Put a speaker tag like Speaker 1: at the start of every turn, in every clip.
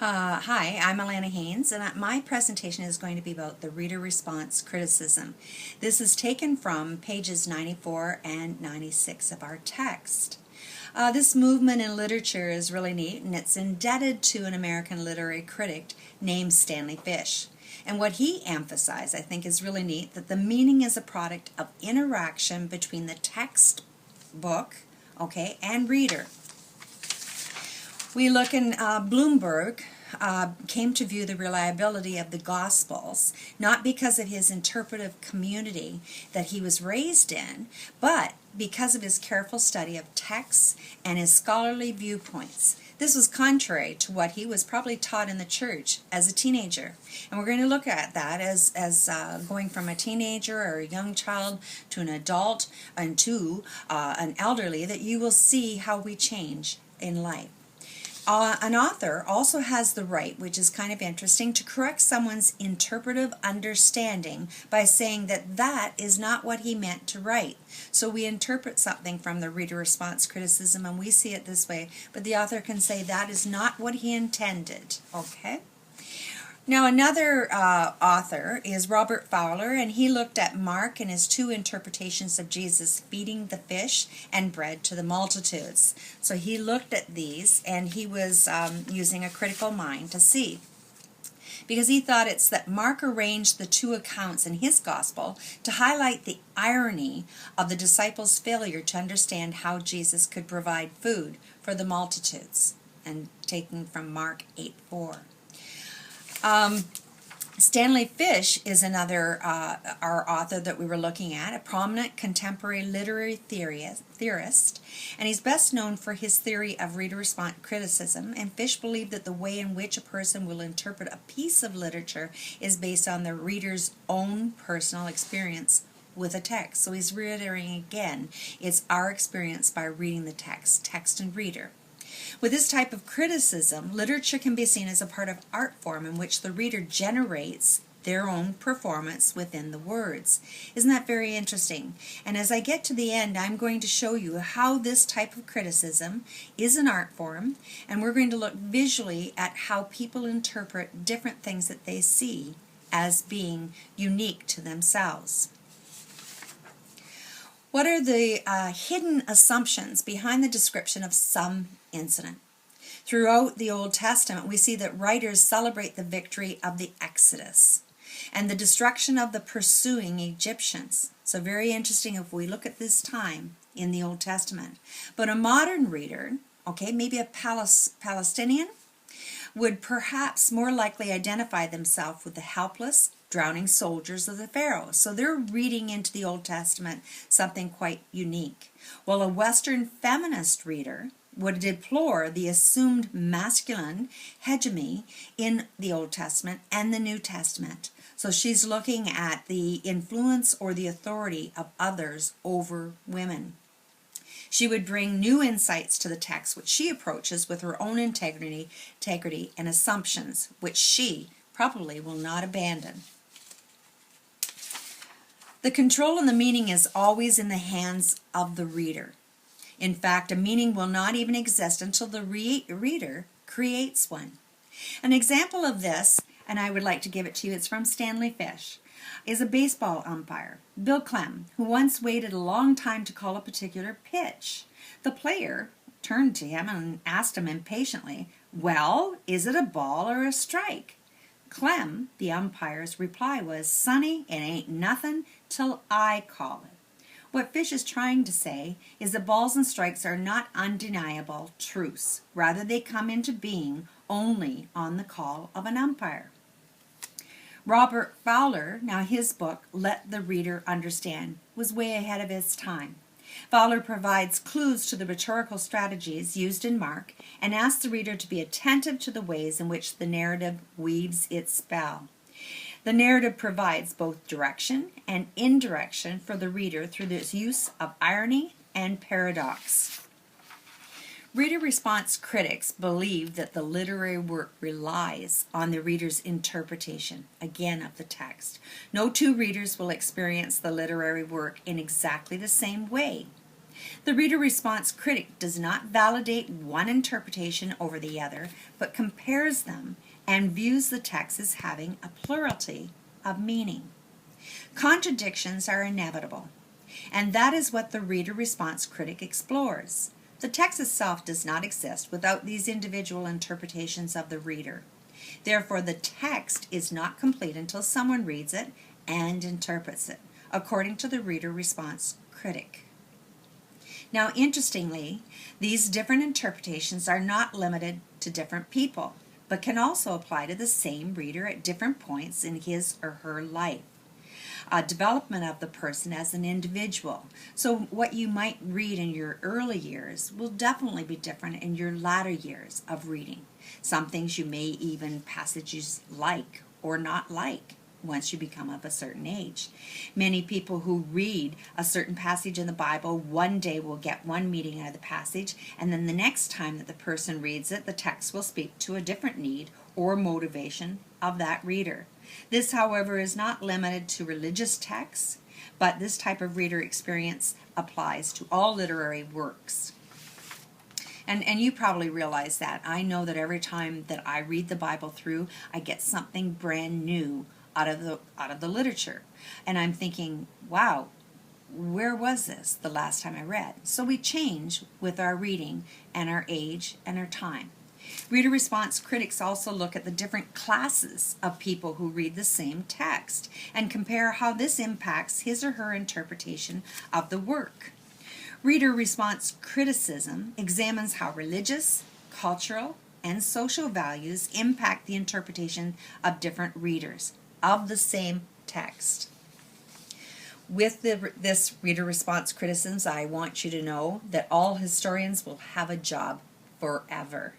Speaker 1: Hi, I'm Alana Haynes, and my presentation is going to be about the reader response criticism. This is taken from pages 94 and 96 of our text. This movement in literature is really neat, and it's indebted to an American literary critic named Stanley Fish. And what he emphasized, I think, is really neat, that the meaning is a product of interaction between the text book, and reader. We look in Bloomberg came to view the reliability of the Gospels, not because of his interpretive community that he was raised in, but because of his careful study of texts and his scholarly viewpoints. This was contrary to what he was probably taught in the church as a teenager. And we're going to look at that as going from a teenager or a young child to an adult and to an elderly, that you will see how we change in life. An author also has the right, which is kind of interesting, to correct someone's interpretive understanding by saying that that is not what he meant to write. So we interpret something from the reader response criticism and we see it this way, but the author can say that is not what he intended. Okay? Now another author is Robert Fowler, and he looked at Mark and his two interpretations of Jesus feeding the fish and bread to the multitudes. So he looked at these and he was using a critical mind to see. Because he thought it's that Mark arranged the two accounts in his gospel to highlight the irony of the disciples' failure to understand how Jesus could provide food for the multitudes, and taken from Mark 8:4. Stanley Fish is another our author that we were looking at, a prominent contemporary literary theorist, and he's best known for his theory of reader response criticism. And Fish believed that the way in which a person will interpret a piece of literature is based on the reader's own personal experience with a text. So he's reiterating again, it's our experience by reading the text and reader. With this type of criticism, literature can be seen as a part of art form in which the reader generates their own performance within the words. Isn't that very interesting? And as I get to the end, I'm going to show you how this type of criticism is an art form, and we're going to look visually at how people interpret different things that they see as being unique to themselves. What are the hidden assumptions behind the description of some incident? Throughout the Old Testament, we see that writers celebrate the victory of the Exodus and the destruction of the pursuing Egyptians. So very interesting if we look at this time in the Old Testament. But a modern reader, maybe a Palestinian, would perhaps more likely identify themselves with the helpless, drowning soldiers of the Pharaoh. So they're reading into the Old Testament something quite unique. While a Western feminist reader would deplore the assumed masculine hegemony in the Old Testament and the New Testament. So she's looking at the influence or the authority of others over women. She would bring new insights to the text, which she approaches with her own integrity and assumptions, which she probably will not abandon. The control and the meaning is always in the hands of the reader. In fact, a meaning will not even exist until the reader creates one. An example of this, and I would like to give it to you, it's from Stanley Fish, is a baseball umpire, Bill Clem, who once waited a long time to call a particular pitch. The player turned to him and asked him impatiently, "Well, is it a ball or a strike?" Clem, the umpire's reply was, "Sonny, it ain't nothing till I call it." What Fish is trying to say is that balls and strikes are not undeniable truths. Rather, they come into being only on the call of an umpire. Robert Fowler, now his book, Let the Reader Understand, was way ahead of its time. Fowler provides clues to the rhetorical strategies used in Mark and asks the reader to be attentive to the ways in which the narrative weaves its spell. The narrative provides both direction and indirection for the reader through its use of irony and paradox. Reader response critics believe that the literary work relies on the reader's interpretation, again, of the text. No two readers will experience the literary work in exactly the same way. The reader response critic does not validate one interpretation over the other, but compares them and views the text as having a plurality of meaning. Contradictions are inevitable, and that is what the reader response critic explores. The text itself does not exist without these individual interpretations of the reader. Therefore, the text is not complete until someone reads it and interprets it, according to the reader response critic. Now, interestingly, these different interpretations are not limited to different people, but can also apply to the same reader at different points in his or her life. Development of the person as an individual. So what you might read in your early years will definitely be different in your latter years of reading. Some things you may even passages like or not like once you become of a certain age. Many people who read a certain passage in the Bible one day will get one meaning out of the passage, and then the next time that the person reads it, the text will speak to a different need or motivation of that reader. This, however, is not limited to religious texts, but this type of reader experience applies to all literary works. And you probably realize that. I know that every time that I read the Bible through, I get something brand new out of the literature. And I'm thinking, wow, where was this the last time I read? So we change with our reading and our age and our time. Reader response critics also look at the different classes of people who read the same text and compare how this impacts his or her interpretation of the work. Reader response criticism examines how religious, cultural, and social values impact the interpretation of different readers of the same text. With this reader response criticism, I want you to know that all historians will have a job forever.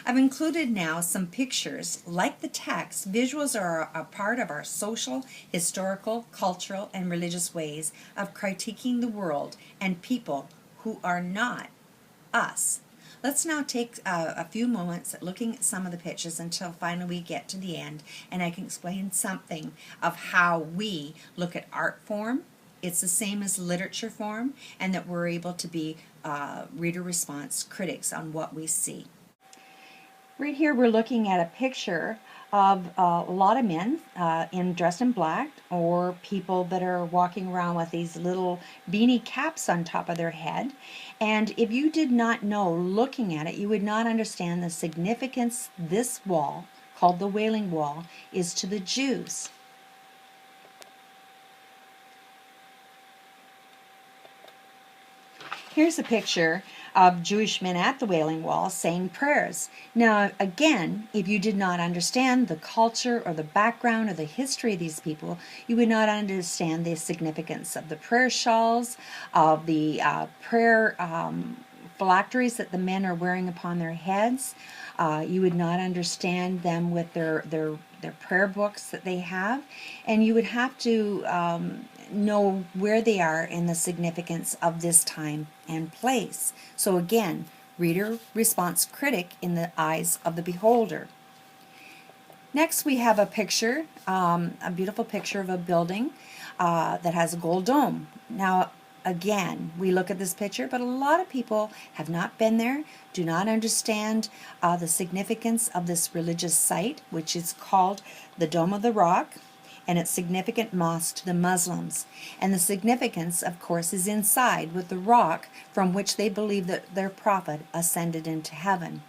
Speaker 1: I've included now some pictures. Like the text, visuals are a part of our social, historical, cultural, and religious ways of critiquing the world and people who are not us. Let's now take a few moments looking at some of the pictures until finally we get to the end, and I can explain something of how we look at art form. It's the same as literature form, and that we're able to be reader response critics on what we see. Right here we're looking at a picture of a lot of men dressed in black, or people that are walking around with these little beanie caps on top of their head. And if you did not know, looking at it, you would not understand the significance this wall, called the Wailing Wall, is to the Jews. Here's a picture of Jewish men at the Wailing Wall saying prayers. Now, again, if you did not understand the culture or the background or the history of these people, you would not understand the significance of the prayer shawls, of the prayer phylacteries that the men are wearing upon their heads. You would not understand them with their prayer books that they have, and you would have to know where they are in the significance of this time and place. So again, reader response critic in the eyes of the beholder. Next we have a picture, a beautiful picture of a building that has a gold dome. Now again, we look at this picture, but a lot of people have not been there, do not understand the significance of this religious site, which is called the Dome of the Rock, and its significant mosque to the Muslims. And the significance, of course, is inside with the rock from which they believe that their prophet ascended into heaven.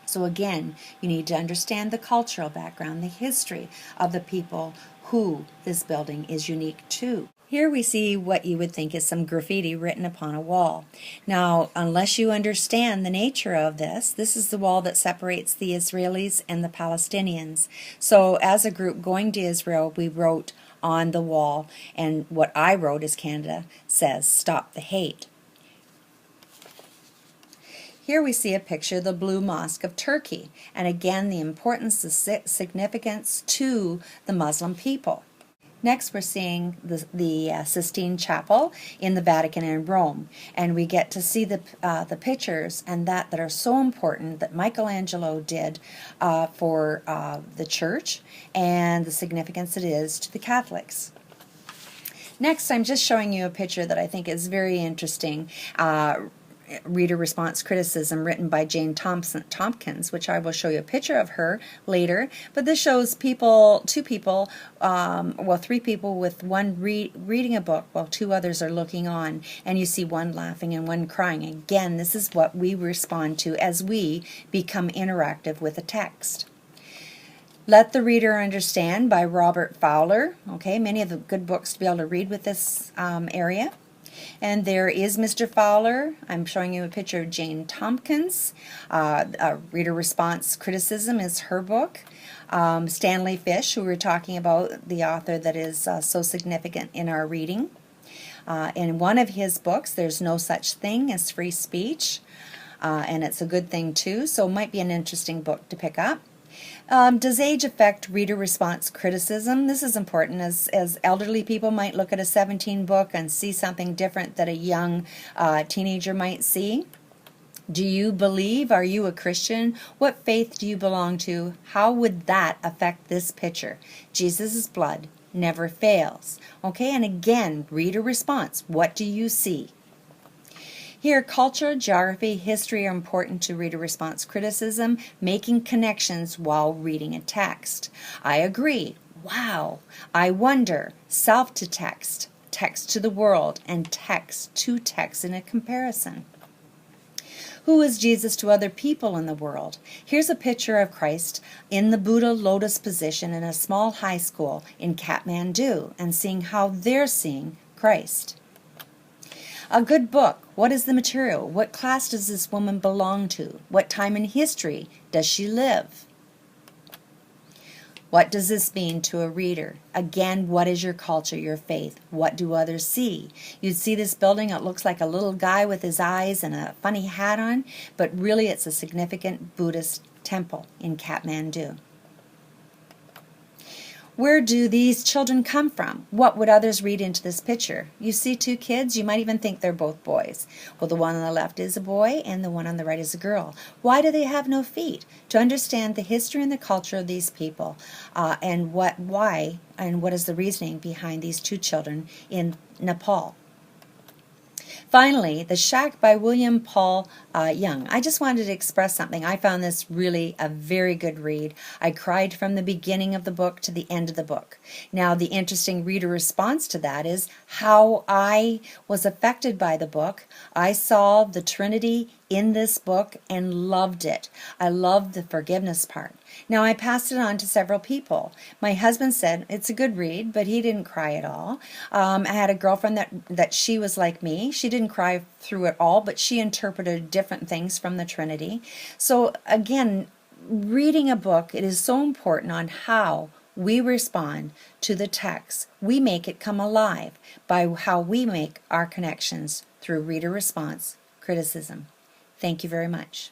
Speaker 1: So again, you need to understand the cultural background, the history of the people who this building is unique to. Here we see what you would think is some graffiti written upon a wall. Now, unless you understand the nature of this is the wall that separates the Israelis and the Palestinians. So as a group going to Israel, we wrote on the wall, and what I wrote as Canada says, "Stop the hate." Here we see a picture of the Blue Mosque of Turkey, and again the importance, the significance to the Muslim people. Next, we're seeing the Sistine Chapel in the Vatican in Rome, and we get to see the pictures and that are so important that Michelangelo did for the church, and the significance it is to the Catholics. Next, I'm just showing you a picture that I think is very interesting. Reader response criticism written by Jane Tompkins, which I will show you a picture of her later. But this shows people, three people with one reading a book while two others are looking on, and you see one laughing and one crying. Again, this is what we respond to as we become interactive with a text. Let the Reader Understand by Robert Fowler. Okay, many of the good books to be able to read with this area. And there is Mr. Fowler. I'm showing you a picture of Jane Tompkins. Reader Response Criticism is her book. Stanley Fish, who we're talking about, the author that is so significant in our reading. In one of his books, There's No Such Thing as Free Speech, and it's a good thing too, so it might be an interesting book to pick up. Does age affect reader response criticism? This is important, as elderly people might look at a 17 book and see something different that a young teenager might see. Do you believe? Are you a Christian? What faith do you belong to? How would that affect this picture? Jesus' blood never fails. Okay, and again, reader response. What do you see? Here, culture, geography, history are important to reader response criticism, making connections while reading a text. I agree. Wow. I wonder. Self to text, text to the world, and text to text in a comparison. Who is Jesus to other people in the world? Here's a picture of Christ in the Buddha lotus position in a small high school in Kathmandu and seeing how they're seeing Christ. A good book. What is the material? What class does this woman belong to? What time in history does she live? What does this mean to a reader? Again, what is your culture, your faith? What do others see? You'd see this building, it looks like a little guy with his eyes and a funny hat on, but really it's a significant Buddhist temple in Kathmandu. Where do these children come from? What would others read into this picture? You see two kids, you might even think they're both boys. Well, the one on the left is a boy and the one on the right is a girl. Why do they have no feet? To understand the history and the culture of these people and why and what is the reasoning behind these two children in Nepal. Finally, The Shack by William Paul Young. I just wanted to express something. I found this really a very good read. I cried from the beginning of the book to the end of the book. Now, the interesting reader response to that is how I was affected by the book. I saw the Trinity in this book and loved it. I loved the forgiveness part. Now, I passed it on to several people. My husband said it's a good read, but he didn't cry at all. I had a girlfriend that she was like me. She didn't cry through it all, but she interpreted different things from the Trinity. So again, reading a book, it is so important on how we respond to the text. We make it come alive by how we make our connections through reader response criticism. Thank you very much.